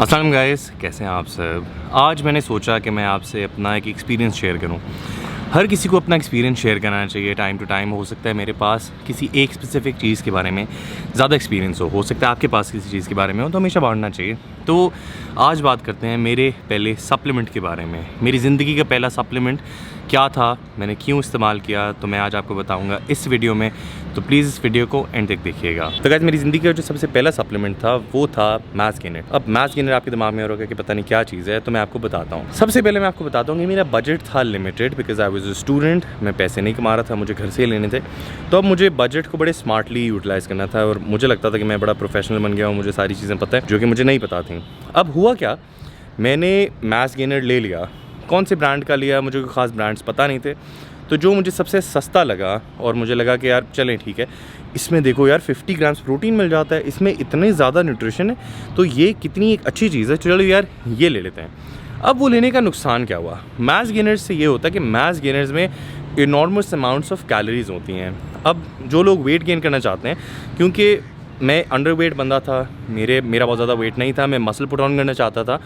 अस्सलाम गाइस, कैसे हैं आप सब। आज मैंने सोचा कि मैं आपसे अपना एक एक्सपीरियंस शेयर करूं। हर किसी को अपना एक्सपीरियंस शेयर करना चाहिए टाइम टू टाइम। हो सकता है मेरे पास किसी एक स्पेसिफ़िक चीज़ के बारे में ज़्यादा एक्सपीरियंस हो सकता है आपके पास किसी चीज़ के बारे में हो, तो हमेशा बांटना चाहिए। तो आज बात करते हैं मेरे पहले सप्लीमेंट के बारे में। मेरी ज़िंदगी का पहला सप्लीमेंट क्या था, मैंने क्यों इस्तेमाल किया, तो मैं आज आपको बताऊंगा इस वीडियो में। तो प्लीज़ इस वीडियो को एंड तक देखिएगा। तो गाइस, मेरी ज़िंदगी का जो सबसे पहला सप्लीमेंट था वो था मास गेनर। अब मास गेनर आपके दिमाग में होगा कि पता नहीं क्या चीज़ है, तो मैं आपको बताता हूँ। सबसे पहले मैं आपको बताता हूँ कि मेरा बजट था limited, because I was a student. मैं पैसे नहीं कमा रहा था, मुझे घर से लेने थे। तो अब मुझे बजट को बड़े स्मार्टली यूटिलाइज़ करना था और मुझे लगता था कि मैं बड़ा प्रोफेशनल बन गया हूँ, मुझे सारी चीज़ें पता है जो कि मुझे नहीं पता थी। अब हुआ क्या, मैंने मास गेनर ले लिया। कौन से ब्रांड का लिया, मुझे कोई ख़ास ब्रांड्स पता नहीं थे। तो जो मुझे सबसे सस्ता लगा और मुझे लगा कि यार चलें ठीक है, इसमें देखो यार 50 ग्राम्स प्रोटीन मिल जाता है, इसमें इतने ज़्यादा न्यूट्रिशन है, तो ये कितनी एक अच्छी चीज़ है, चलो यार ये ले लेते हैं। अब वो लेने का नुकसान क्या हुआ, मास गेनर्स से ये होता है कि मास गेनर्स में इनॉर्मस अमाउंट्स ऑफ कैलोरीज होती हैं। अब जो लोग वेट गेन करना चाहते हैं, क्योंकि मैं अंडर वेट बंदा था, मेरा बहुत ज़्यादा वेट नहीं था, मैं मसल पुट ऑन करना चाहता था।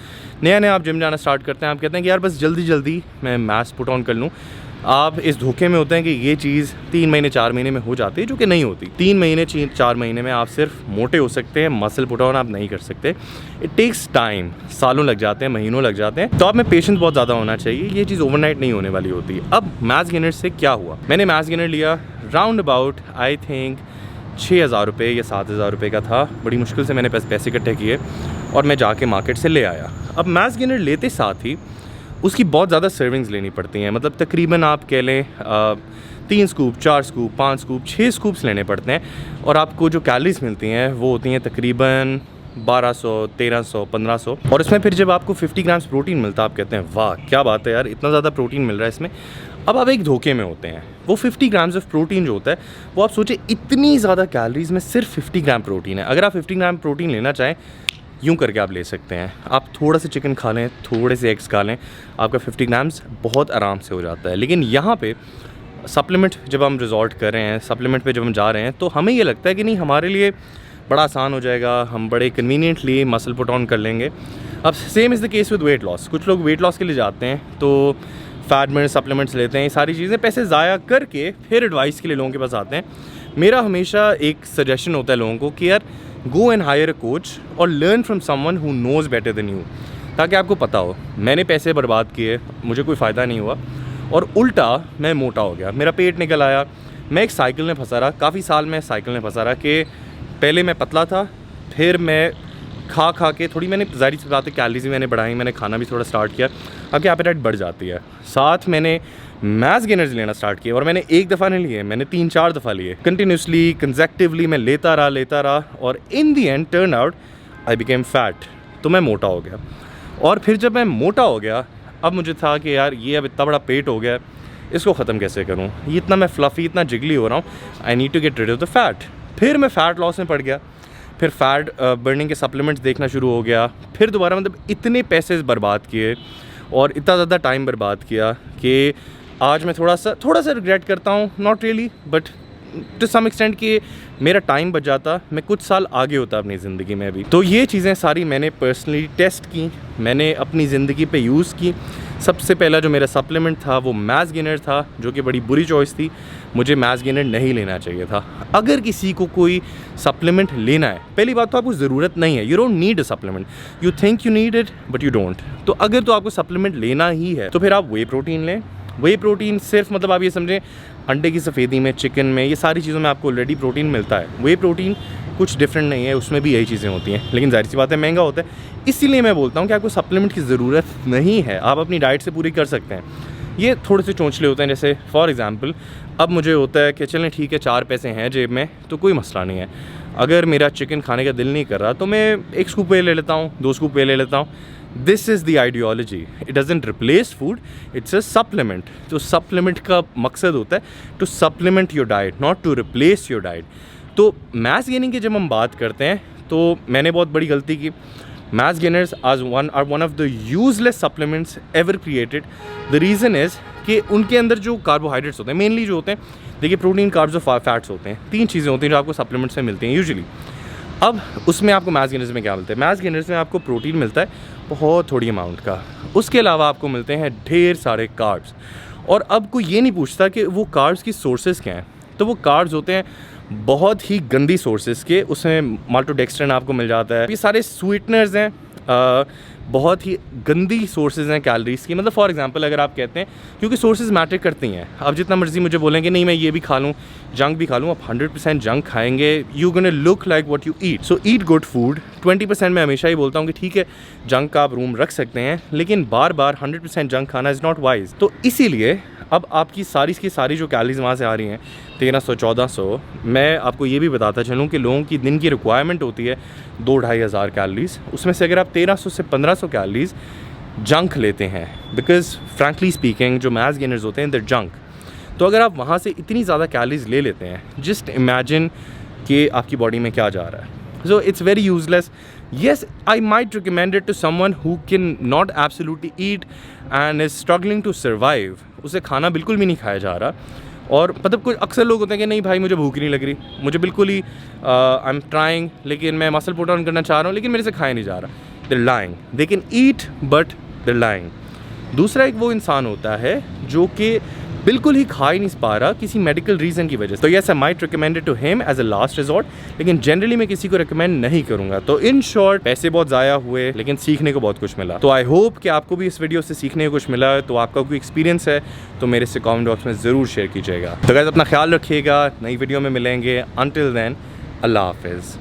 नया आप जिम जाना स्टार्ट करते हैं, आप कहते हैं कि यार बस जल्दी जल्दी मैं मास पुट ऑन कर लूँ। आप इस धोखे में होते हैं कि ये चीज़ 3 महीने 4 महीने में हो जाती है, जो कि नहीं होती। 3 महीने 4 महीने में आप सिर्फ मोटे हो सकते हैं, मसल पुट ऑन आप नहीं कर सकते। इट टेक्स टाइम, सालों लग जाते हैं, महीनों लग जाते हैं। तो आप में पेशेंस बहुत ज़्यादा होना चाहिए, ये चीज़ ओवरनाइट नहीं होने वाली होती। अब मास गेनर से क्या हुआ, मैंने मास गेनर लिया राउंड अबाउट आई थिंक 6,000 रुपये या 7,000 रुपये का था। बड़ी मुश्किल से मैंने पैसे इकट्ठे किए और मैं जाके मार्केट से ले आया। अब मास गेनर लेते साथ ही उसकी बहुत ज़्यादा सर्विंग्स लेनी पड़ती हैं, मतलब तकरीबन आप कह लें 3 स्कूप, 4 स्कूप, 5 स्कूप, 6 स्कूप्स लेने पड़ते हैं। और आपको जो कैलोरीज मिलती हैं वो होती हैं तकरीबन 1200, 1300, 1500। और इसमें फिर जब आपको 50 ग्राम्स प्रोटीन मिलता है, आप कहते हैं वाह क्या बात है यार, इतना ज़्यादा प्रोटीन मिल रहा है इसमें। अब आप एक धोखे में होते हैं। वो 50 ग्राम्स ऑफ प्रोटीन जो होता है वो आप सोचे इतनी ज़्यादा कैलोरीज में सिर्फ 50 ग्राम प्रोटीन है। अगर आप 50 ग्राम प्रोटीन लेना चाहें, यूँ करके आप ले सकते हैं। आप थोड़ा सा चिकन खा लें, थोड़े से एग्स खा लें, आपका 50 ग्राम्स बहुत आराम से हो जाता है। लेकिन यहाँ पे सप्लीमेंट जब हम रिजॉर्ट कर रहे हैं, सप्लीमेंट पे जब हम जा रहे हैं, तो हमें ये लगता है कि नहीं हमारे लिए बड़ा आसान हो जाएगा, हम बड़े कन्वीनियंटली मसल पुट ऑन कर लेंगे। अब same is the case with weight loss. कुछ लोग वेट लॉस के लिए जाते हैं तो फैट बर्नर सप्लीमेंट्स लेते हैं, ये सारी चीज़ें पैसे ज़ाया करके फिर एडवाइस के लिए लोगों के पास आते हैं। मेरा हमेशा एक सजेशन होता है लोगों को कि यार go and hire a coach और learn from someone who knows better than you, ताकि आपको पता हो। मैंने पैसे बर्बाद किए, मुझे कोई फ़ायदा नहीं हुआ और उल्टा मैं मोटा हो गया, मेरा पेट निकल आया। मैं एक साइकिल में फंसा रहा, काफ़ी साल में साइकिल में फंसा रहा कि पहले मैं पतला था, फिर मैं खा के थोड़ी, मैंने ज़ाहिर सी बात है कैलोरीज मैंने बढ़ाई, मैंने खाना भी थोड़ा स्टार्ट किया, आपकी एपेटाइट बढ़ जाती है। साथ मैंने मास गेनर्स लेना स्टार्ट किया और मैंने एक दफ़ा नहीं लिए, मैंने 3-4 दफ़ा लिए कंटिन्यूसली, कंसेक्टिवली मैं लेता रहा और in the end turn out I became fat. तो मैं मोटा हो गया। और फिर जब मैं मोटा हो गया, अब मुझे था कि यार ये अब इतना बड़ा पेट हो गया, इसको ख़त्म कैसे करूँ, ये इतना मैं फ्लफ़ी, इतना जिगली हो रहा हूँ, I need to get rid of the fat. फिर मैं फ़ैट लॉस में पड़ गया, फिर फैट बर्निंग के सप्लीमेंट्स देखना शुरू हो गया। फिर दोबारा मतलब इतने पैसे बर्बाद किए और इतना ज़्यादा टाइम बर्बाद किया कि आज मैं थोड़ा सा रिग्रेट करता हूँ, not really but to some extent कि मेरा टाइम बच जाता, मैं कुछ साल आगे होता अपनी ज़िंदगी में भी। तो ये चीज़ें सारी मैंने पर्सनली टेस्ट की, मैंने अपनी ज़िंदगी पे यूज़ की। सबसे पहला जो मेरा सप्लीमेंट था वो मास गेनर था, जो कि बड़ी बुरी चॉइस थी, मुझे मास गेनर नहीं लेना चाहिए था। अगर किसी को कोई सप्लीमेंट लेना है, पहली बात तो आपको ज़रूरत नहीं है, you don't need a supplement, you think you need it but you don't. तो अगर तो आपको सप्लीमेंट लेना ही है तो फिर आप वे प्रोटीन लें। वे प्रोटीन सिर्फ मतलब आप ये समझें अंडे की सफ़ेदी में, चिकन में, ये सारी चीज़ों में आपको ऑलरेडी प्रोटीन मिलता है। वे प्रोटीन कुछ डिफरेंट नहीं है, उसमें भी यही चीज़ें होती हैं, लेकिन जाहिर सी बात है महंगा होता है। इसीलिए मैं बोलता हूँ कि आपको सप्लीमेंट की ज़रूरत नहीं है, आप अपनी डाइट से पूरी कर सकते हैं। ये थोड़े से चोंचले होते हैं, जैसे फॉर एग्ज़ाम्पल अब मुझे होता है कि चलें ठीक है 4 पैसे हैं जेब में तो कोई मसला नहीं है। अगर मेरा चिकन खाने का दिल नहीं कर रहा तो मैं 1 स्कूप ले लेता हूँ, 2 स्कूप ले लेता हूँ। This is the ideology, it doesn't replace food, it's a supplement. तो सप्लीमेंट का मकसद होता है to supplement your diet, not to replace your diet. तो मास गेनिंग की जब हम बात करते हैं तो मैंने बहुत बड़ी गलती की। Mass gainers are one of the useless supplements ever created. The reason is कि उनके अंदर जो कार्बोहाइड्रेट्स होते हैं, मेनली जो होते हैं, देखिए प्रोटीन, कार्ब्स और फैट्स होते हैं, 3 चीज़ें होती हैं जो आपको सप्लीमेंट्स में मिलती हैं यूजुअली। अब उसमें आपको मैस गेनर्स में क्या मिलता है? मैस गेनर्स में आपको प्रोटीन मिलता है बहुत थोड़ी अमाउंट का, उसके अलावा आपको मिलते हैं ढेर सारे कार्ब्स। और अब कोई ये नहीं पूछता कि वो कार्ब्स की सोर्सेज क्या हैं, तो वो कार्ब्स होते हैं बहुत ही गंदी सोर्सेज के, उसमें माल्टोडेक्स्ट्रिन आपको मिल जाता है, ये सारे स्वीटनर्स हैं, बहुत ही गंदी सोर्सेज हैं कैलोरीज़ की। मतलब फॉर एग्जांपल अगर आप कहते हैं, क्योंकि सोर्सेज मैटर करती हैं, आप जितना मर्जी मुझे बोलेंगे नहीं मैं ये भी खा लूँ, जंक भी खा लूँ, आप 100% जंक खाएंगे, you gonna look like what you eat. So eat good food. 20% मैं हमेशा ही बोलता हूँ कि ठीक है जंक का आप रूम रख सकते हैं, लेकिन बार बार 100% जंक खाना इज़ नॉट वाइज। तो इसीलिए अब आपकी सारी की सारी जो कैलोरीज वहाँ से आ रही हैं 1300-1400, मैं आपको ये भी बताता चलूँ कि लोगों की दिन की रिक्वायरमेंट होती है 2-2.5 हज़ार कैलोरीज, उसमें से अगर आप 1300 से 1500 कैलोरीज जंक लेते हैं, बिकॉज फ्रैंकली स्पीकिंग जो मैस गेनर्स होते हैं दर जंक, तो अगर आप वहाँ से इतनी ज़्यादा कैलोरीज ले लेते हैं, जस्ट इमेजिन कि आपकी बॉडी में क्या जा रहा है। So it's very useless. Yes, I might recommend it to someone who can not absolutely eat and is struggling to survive. उसे खाना बिल्कुल भी नहीं खाया जा रहा, और मतलब कुछ अक्सर लोग होते हैं कि नहीं भाई मुझे भूख नहीं लग रही, मुझे बिल्कुल ही आई एम ट्राइंग, लेकिन मैं मसल पुट ऑन करना चाह रहा हूँ लेकिन मेरे से खाया नहीं जा रहा। They're lying. They can eat but they're lying. दूसरा एक वो इंसान होता है जो कि बिल्कुल ही खा ही नहीं पा रहा किसी मेडिकल रीज़न की वजह से, तो yes I might recommend it to him as a last resort, लेकिन जनरली मैं किसी को रिकमेंड नहीं करूँगा। तो इन शॉर्ट पैसे बहुत ज़ाया हुए लेकिन सीखने को बहुत कुछ मिला। तो आई होप कि आपको भी इस वीडियो से सीखने को कुछ मिला है। तो आपका कोई एक्सपीरियंस है तो मेरे से कमेंट बॉक्स में ज़रूर शेयर कीजिएगा। तो गाइस अपना ख्याल रखिएगा, नई वीडियो में मिलेंगे। अंटिल देन अल्लाह हाफिज़।